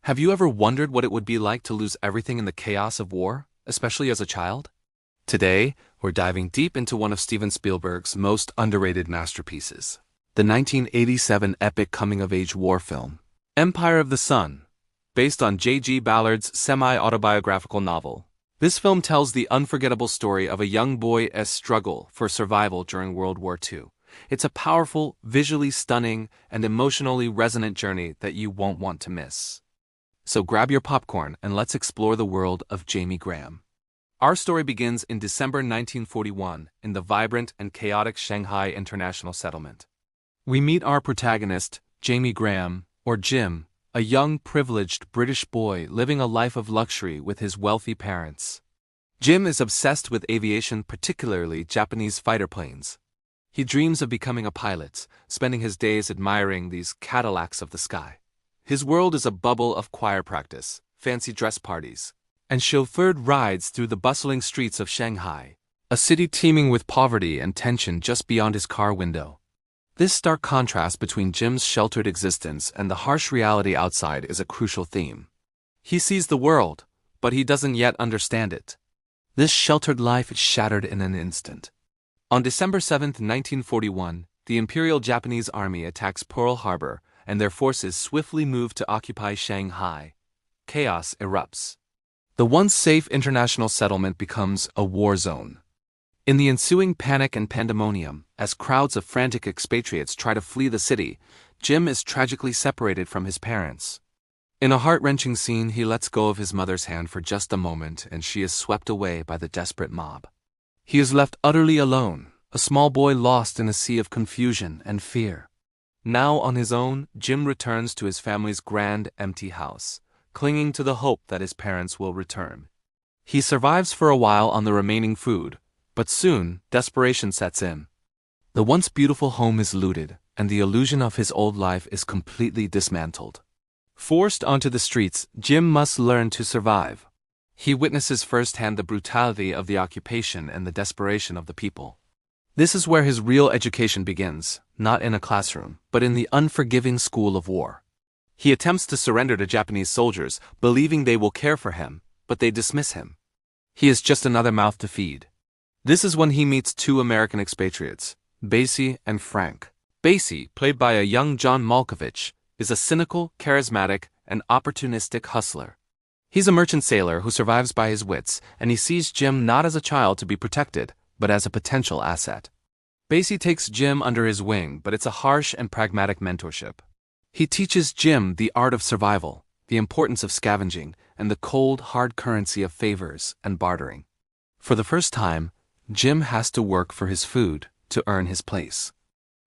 Have you ever wondered what it would be like to lose everything in the chaos of war, especially as a child? Today, we're diving deep into one of Steven Spielberg's most underrated masterpieces, the 1987 epic coming-of-age war film, Empire of the Sun, based on J.G. Ballard's semi-autobiographical novel. This film tells the unforgettable story of a young boy's struggle for survival during World War II. It's a powerful, visually stunning, and emotionally resonant journey that you won't want to miss. So grab your popcorn and let's explore the world of Jamie Graham. Our story begins in December 1941 in the vibrant and chaotic Shanghai International Settlement. We meet our protagonist, Jamie Graham, or Jim, a young, privileged British boy living a life of luxury with his wealthy parents. Jim is obsessed with aviation, particularly Japanese fighter planes. He dreams of becoming a pilot, spending his days admiring these Cadillacs of the sky. His world is a bubble of choir practice, fancy dress parties, and chauffeured rides through the bustling streets of Shanghai, a city teeming with poverty and tension just beyond his car window. This stark contrast between Jim's sheltered existence and the harsh reality outside is a crucial theme. He sees the world, but he doesn't yet understand it. This sheltered life is shattered in an instant. On December 7, 1941, the Imperial Japanese Army attacks Pearl Harbor, and their forces swiftly move to occupy Shanghai. Chaos erupts. The once safe international settlement becomes a war zone. In the ensuing panic and pandemonium, as crowds of frantic expatriates try to flee the city, Jim is tragically separated from his parents. In a heart-wrenching scene, he lets go of his mother's hand for just a moment, and she is swept away by the desperate mob. He is left utterly alone, a small boy lost in a sea of confusion and fear. Now on his own, Jim returns to his family's grand, empty house, clinging to the hope that his parents will return. He survives for a while on the remaining food, but soon, desperation sets in. The once beautiful home is looted, and the illusion of his old life is completely dismantled. Forced onto the streets, Jim must learn to survive. He witnesses firsthand the brutality of the occupation and the desperation of the people. This is where his real education begins, not in a classroom, but in the unforgiving school of war. He attempts to surrender to Japanese soldiers, believing they will care for him, but they dismiss him. He is just another mouth to feed. This is when he meets two American expatriates, Basie and Frank. Basie, played by a young John Malkovich, is a cynical, charismatic, and opportunistic hustler. He's a merchant sailor who survives by his wits, and he sees Jim not as a child to be protected, but as a potential asset. Basie takes Jim under his wing, but it's a harsh and pragmatic mentorship. He teaches Jim the art of survival, the importance of scavenging, and the cold, hard currency of favors and bartering. For the first time, Jim has to work for his food to earn his place.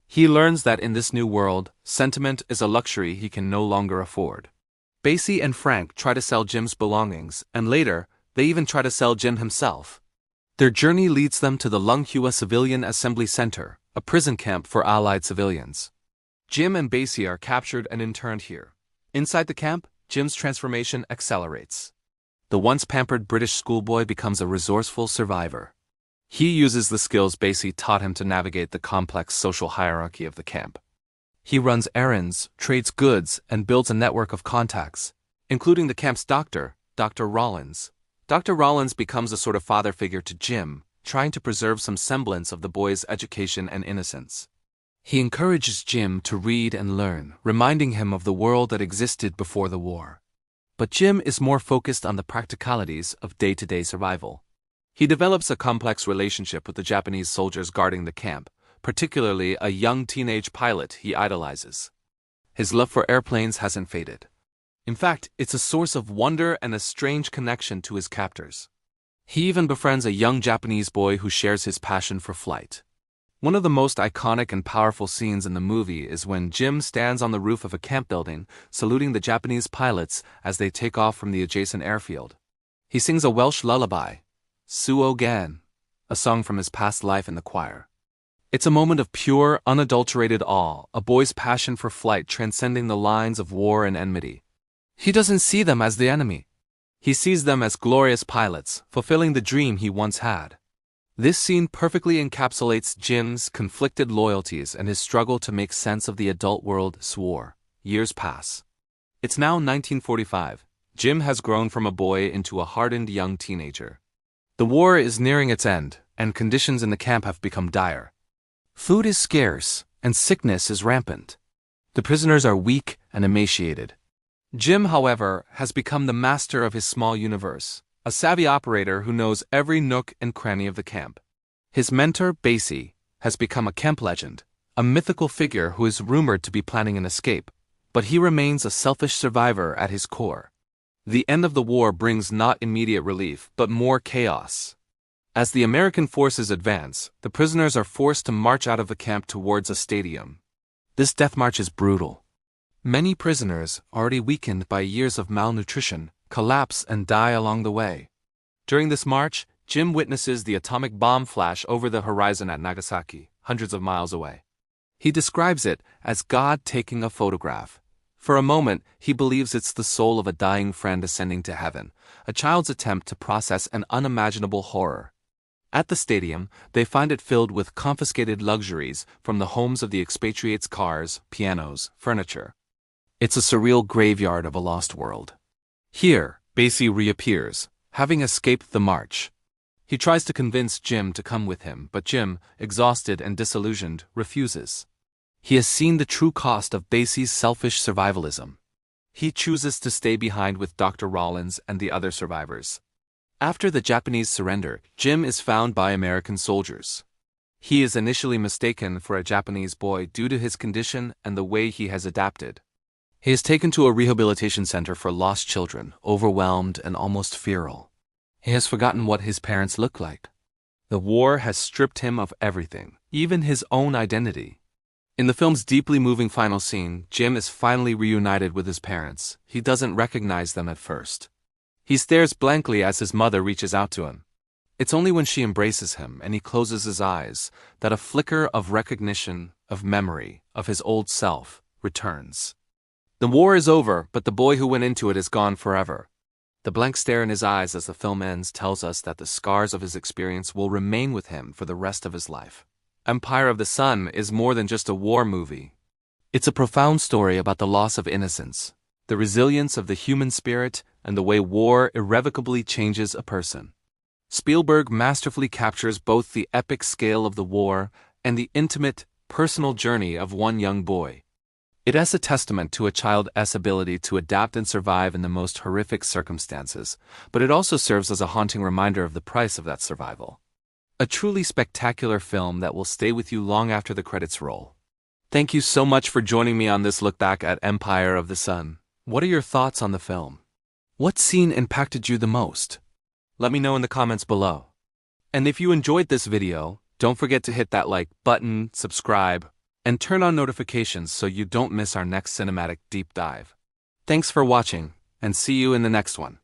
He learns that in this new world, sentiment is a luxury he can no longer afford. Basie and Frank try to sell Jim's belongings, and later, they even try to sell Jim himself. Their journey leads them to the Lunghua Civilian Assembly Center, a prison camp for Allied civilians. Jim and Basie are captured and interned here. Inside the camp, Jim's transformation accelerates. The once pampered British schoolboy becomes a resourceful survivor. He uses the skills Basie taught him to navigate the complex social hierarchy of the camp. He runs errands, trades goods, and builds a network of contacts, including the camp's doctor, Dr. Rollins. Dr. Rollins becomes a sort of father figure to Jim, trying to preserve some semblance of the boy's education and innocence. He encourages Jim to read and learn, reminding him of the world that existed before the war. But Jim is more focused on the practicalities of day-to-day survival. He develops a complex relationship with the Japanese soldiers guarding the camp, particularly a young teenage pilot he idolizes. His love for airplanes hasn't faded. In fact, it's a source of wonder and a strange connection to his captors. He even befriends a young Japanese boy who shares his passion for flight. One of the most iconic and powerful scenes in the movie is when Jim stands on the roof of a camp building, saluting the Japanese pilots as they take off from the adjacent airfield. He sings a Welsh lullaby, Suo Gan, a song from his past life in the choir. It's a moment of pure, unadulterated awe, a boy's passion for flight transcending the lines of war and enmity. He doesn't see them as the enemy. He sees them as glorious pilots, fulfilling the dream he once had. This scene perfectly encapsulates Jim's conflicted loyalties and his struggle to make sense of the adult world. Years pass. It's now 1945. Jim has grown from a boy into a hardened young teenager. The war is nearing its end, and conditions in the camp have become dire. Food is scarce, and sickness is rampant. The prisoners are weak and emaciated. Jim, however, has become the master of his small universe, a savvy operator who knows every nook and cranny of the camp. His mentor, Basie, has become a camp legend, a mythical figure who is rumored to be planning an escape, but he remains a selfish survivor at his core. The end of the war brings not immediate relief, but more chaos. As the American forces advance, the prisoners are forced to march out of the camp towards a stadium. This death march is brutal. Many prisoners, already weakened by years of malnutrition, collapse and die along the way. During this march, Jim witnesses the atomic bomb flash over the horizon at Nagasaki, hundreds of miles away. He describes it as God taking a photograph. For a moment, he believes it's the soul of a dying friend ascending to heaven, a child's attempt to process an unimaginable horror. At the stadium, they find it filled with confiscated luxuries from the homes of the expatriates' cars, pianos, furniture. It's a surreal graveyard of a lost world. Here, Basie reappears, having escaped the march. He tries to convince Jim to come with him, but Jim, exhausted and disillusioned, refuses. He has seen the true cost of Basie's selfish survivalism. He chooses to stay behind with Dr. Rollins and the other survivors. After the Japanese surrender, Jim is found by American soldiers. He is initially mistaken for a Japanese boy due to his condition and the way he has adapted. He is taken to a rehabilitation center for lost children, overwhelmed and almost feral. He has forgotten what his parents look like. The war has stripped him of everything, even his own identity. In the film's deeply moving final scene, Jim is finally reunited with his parents. He doesn't recognize them at first. He stares blankly as his mother reaches out to him. It's only when she embraces him and he closes his eyes that a flicker of recognition, of memory, of his old self, returns. The war is over, but the boy who went into it is gone forever. The blank stare in his eyes as the film ends tells us that the scars of his experience will remain with him for the rest of his life. Empire of the Sun is more than just a war movie. It's a profound story about the loss of innocence, the resilience of the human spirit, and the way war irrevocably changes a person. Spielberg masterfully captures both the epic scale of the war and the intimate, personal journey of one young boy. It is a testament to a child's ability to adapt and survive in the most horrific circumstances, but it also serves as a haunting reminder of the price of that survival. A truly spectacular film that will stay with you long after the credits roll. Thank you so much for joining me on this look back at Empire of the Sun. What are your thoughts on the film? What scene impacted you the most? Let me know in the comments below. And if you enjoyed this video, don't forget to hit that like button, subscribe, and turn on notifications so you don't miss our next cinematic deep dive. Thanks for watching, and see you in the next one.